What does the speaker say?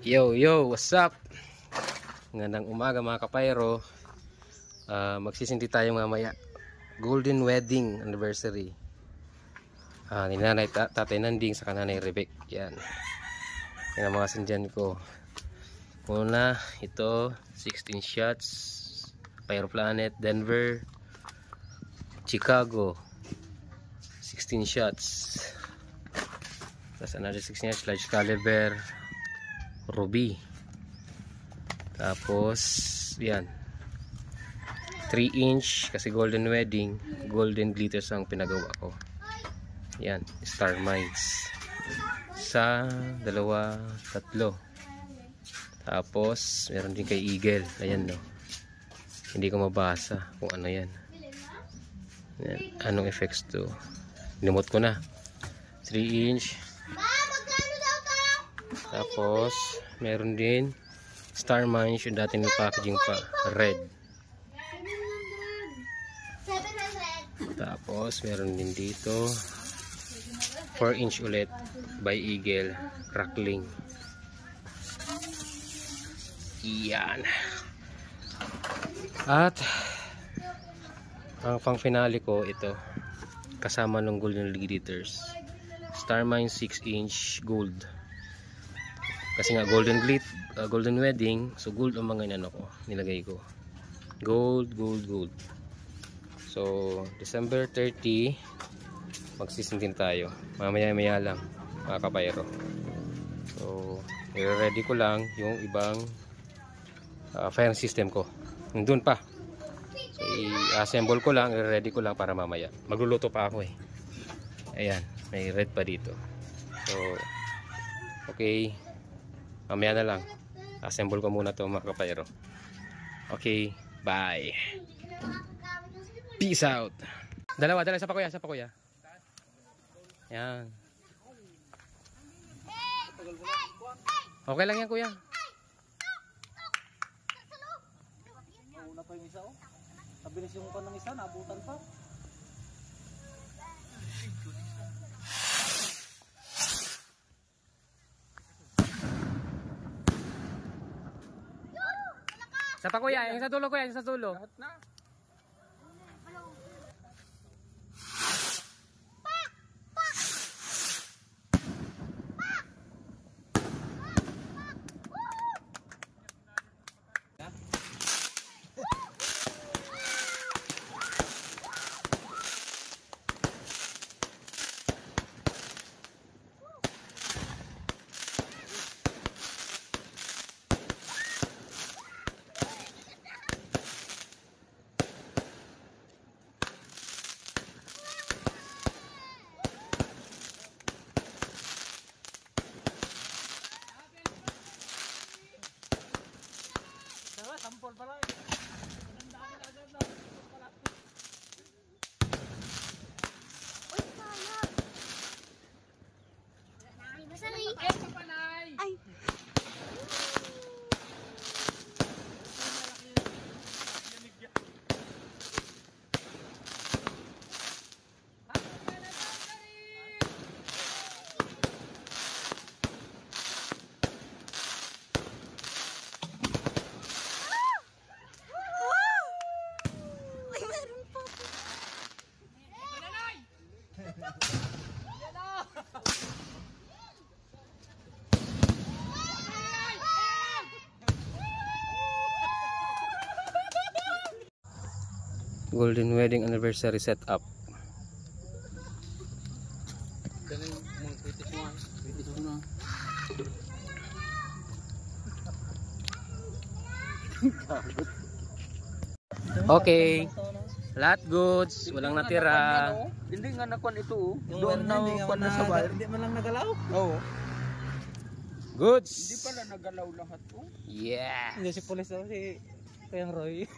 Yo, what's up? Ngandang umaga mga kapayro. Magsisinti tayo mamaya. Golden wedding anniversary. Ni Nanay Tatay Nanding sa Nanay Rebek. Yan. Yan ang mga sindyan ko. Una, ito 16 shots. Pyro Planet, Denver, Chicago. 16 shots. Tapos another 16 shots, large caliber, Ruby. Tapos yan 3 inch kasi golden wedding, golden glitters ang pinagawa ko. Yan, Star Mines sa 2, 3. Tapos meron din kay Eagle. Ayan no, hindi ko mabasa kung ano yan. Yan, anong effects to, nimot ko na. 3 inch. Tapos meron din Star Mines, yung dati may packaging pa, red. Tapos meron din dito 4 inch ulit by Eagle, crackling. Iyan. At ang pang finale ko ito, kasama ng golden glitters, Star Mines 6 inch gold. Kasi nga golden wedding, so gold ang mga inano ko, nilagay ko. Gold. So December 30 magsisintin tayo. Mamaya lang mga kapayro. So i-ready ko lang yung ibang fire system ko. Nandun pa. So i-assemble ko lang, i-ready ko lang para mamaya. Magluluto pa ako eh. Ayan, may red pa dito. So okay, mamaya na lang. Assemble ko muna to mga kapayro. Okay, bye. Peace out. Dalawa sa pakuya, Yan. Okay lang yan kuya. Una pa yung isa oh. Tabilis yung pan ng isa, naabutan pa. Sa pa kuya, yung sa dulo kuya, yung sa dulo. Lahat na. Sampol pala. Uy, sayang. Masarap. Ay. Golden wedding anniversary setup. Ganun mga kritis mo. Okay. Lahat goods, walang natira. Hindi nga nakuan ito oh. Doon na kuan na sa wire. Hindi man lang nagalaw. Oo. Goods. Hindi pala nagalaw lahat oh. Yeah. Hindi si police daw si Kayang Roy.